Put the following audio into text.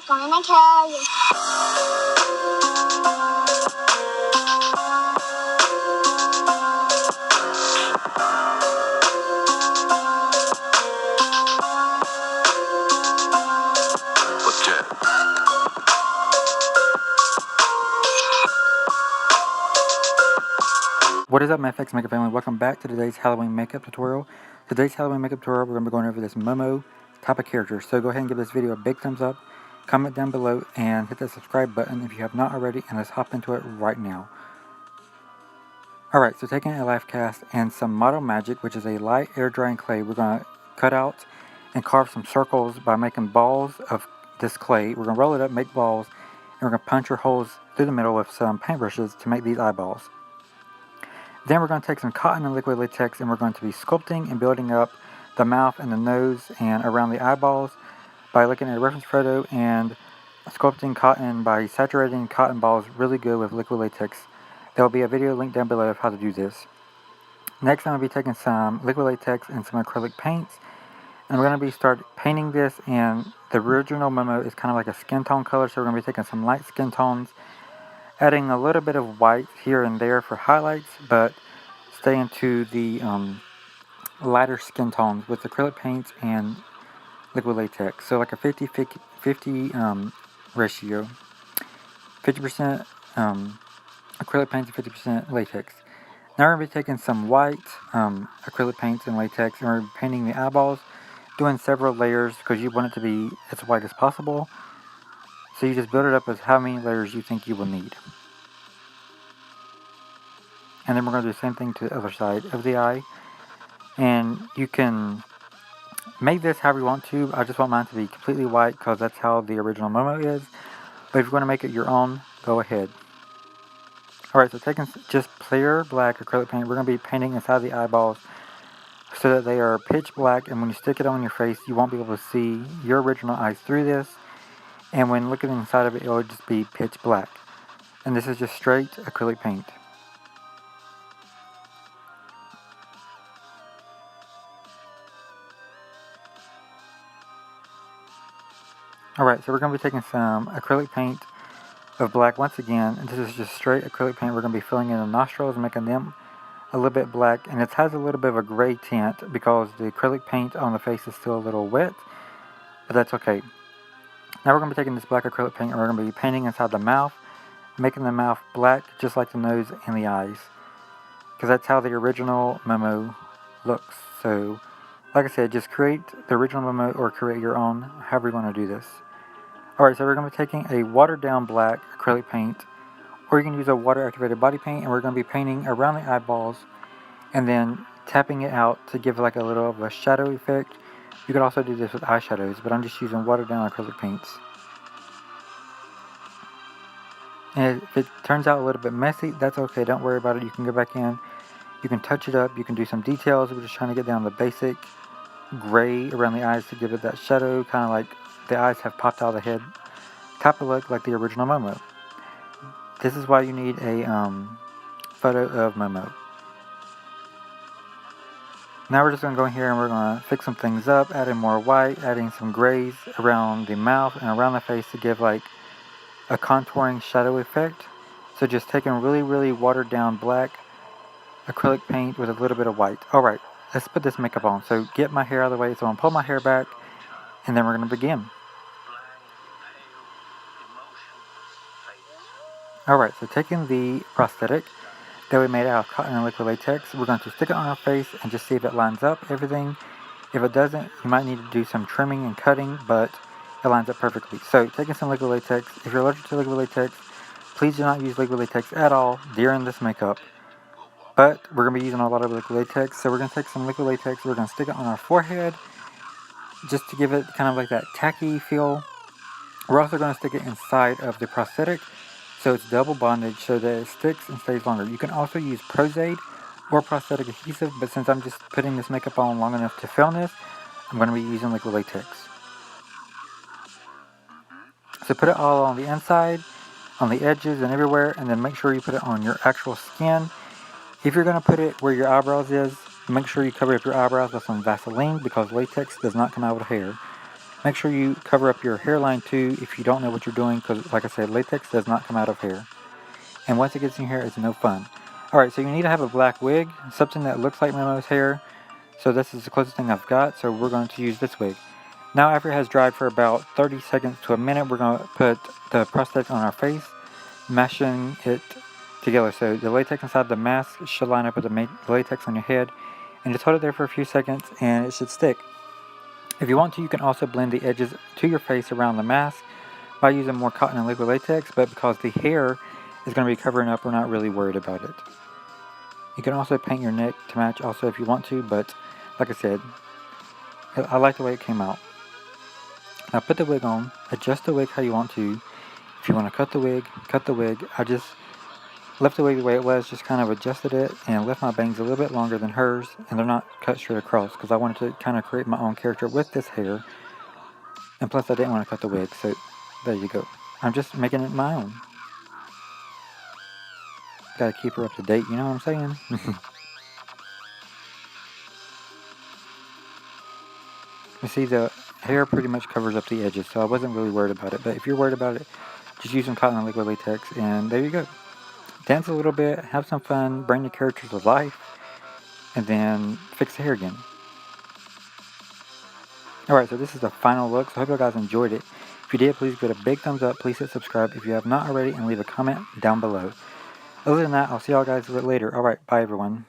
Gonna kill you. What is up, my FX makeup family? Welcome back to today's Halloween makeup tutorial. Today's Halloween makeup tutorial, we're going to be going over this Momo type of character. So go ahead and give this video a big thumbs up, comment down below, and hit that subscribe button if you have not already, and let's hop into it right now. Alright, so taking a life cast and some Model Magic, which is a light air drying clay, we're going to cut out and carve some circles by making balls of this clay. We're going to roll it up, make balls, and we're going to punch our holes through the middle with some paintbrushes to make these eyeballs. Then we're going to take some cotton and liquid latex and we're going to be sculpting and building up the mouth and the nose and around the eyeballs by looking at a reference photo and sculpting cotton by saturating cotton balls really good with liquid latex. There will be a video linked down below of how to do this. Next, I'm going to be taking some liquid latex and some acrylic paints, and we're going to be start painting this, and the original Momo is kind of like a skin tone color, so we're going to be taking some light skin tones, adding a little bit of white here and there for highlights, but staying to the lighter skin tones with acrylic paints and liquid latex. So like a 50-50 ratio. 50% acrylic paints and 50% latex. Now we're going to be taking some white acrylic paints and latex, and we're painting the eyeballs, doing several layers because you want it to be as white as possible. So you just build it up as how many layers you think you will need. And then we're going to do the same thing to the other side of the eye. And you can make this however you want to. I just want mine to be completely white because that's how the original Momo is. But if you want to make it your own, go ahead. Alright, so taking just clear black acrylic paint, we're going to be painting inside the eyeballs so that they are pitch black, and when you stick it on your face, you won't be able to see your original eyes through this. And when looking inside of it, it will just be pitch black. And this is just straight acrylic paint. Alright, so we're going to be taking some acrylic paint of black once again, and this is just straight acrylic paint. We're going to be filling in the nostrils and making them a little bit black, and it has a little bit of a gray tint because the acrylic paint on the face is still a little wet, but that's okay. Now we're going to be taking this black acrylic paint and we're going to be painting inside the mouth, making the mouth black just like the nose and the eyes, because that's how the original Momo looks. So like I said, just create the original Momo or create your own, however you want to do this. Alright, so we're going to be taking a watered down black acrylic paint, or you can use a water activated body paint, and we're going to be painting around the eyeballs and then tapping it out to give like a little of a shadow effect. You could also do this with eyeshadows, but I'm just using watered down acrylic paints. And if it turns out a little bit messy, that's okay, don't worry about it. You can go back in, you can touch it up, you can do some details. We're just trying to get down the basic gray around the eyes to give it that shadow, kind of like the eyes have popped out of the head type of look like the original Momo. This is why you need a photo of Momo. Now we're just going to go in here and we're going to fix some things up, adding more white, adding some grays around the mouth and around the face to give like a contouring shadow effect. So just taking really watered down black acrylic paint with a little bit of white. Alright, let's put this makeup on. So get my hair out of the way, so I'm going to pull my hair back and then we're going to begin. Alright, so taking the prosthetic that we made out of cotton and liquid latex, we're going to stick it on our face and just see if it lines up everything. If it doesn't, you might need to do some trimming and cutting, but it lines up perfectly. So taking some liquid latex, if you're allergic to liquid latex, please do not use liquid latex at all during this makeup. But we're going to be using a lot of liquid latex, so we're going to take some liquid latex, we're going to stick it on our forehead just to give it kind of like that tacky feel. We're also going to stick it inside of the prosthetic, so it's double bondage so that it sticks and stays longer. You can also use Prozaid or prosthetic adhesive, but since I'm just putting this makeup on long enough to film this, I'm going to be using liquid latex. So put it all on the inside, on the edges and everywhere, and then make sure you put it on your actual skin. If you're going to put it where your eyebrows is, make sure you cover up your eyebrows with some Vaseline because latex does not come out with hair. Make sure you cover up your hairline too if you don't know what you're doing, because like I said, latex does not come out of hair. And once it gets in your hair, it's no fun. Alright, so you need to have a black wig, something that looks like Momo's hair. So this is the closest thing I've got, so we're going to use this wig. Now after it has dried for about 30 seconds to a minute, we're going to put the prosthetic on our face, mashing it together. So the latex inside the mask should line up with the latex on your head. And just hold it there for a few seconds and it should stick. If you want to, you can also blend the edges to your face around the mask by using more cotton and liquid latex, but because the hair is going to be covering up, we're not really worried about it. You can also paint your neck to match also if you want to, but like I said, I like the way it came out. Now put the wig on, adjust the wig how you want to. If you want to cut the wig, cut the wig. I just left the wig the way it was, just kind of adjusted it and left my bangs a little bit longer than hers, and they're not cut straight across because I wanted to kind of create my own character with this hair, and plus I didn't want to cut the wig, so there you go. I'm just making it my own. Gotta keep her up to date, you know what I'm saying? You see, the hair pretty much covers up the edges, so I wasn't really worried about it. But if you're worried about it, just use some cotton and liquid latex, and there you go. Dance a little bit, have some fun, bring the characters to life, and then fix the hair again. Alright, so this is the final look, so I hope you guys enjoyed it. If you did, please give it a big thumbs up, please hit subscribe if you have not already, and leave a comment down below. Other than that, I'll see y'all guys a bit later. Alright, bye everyone.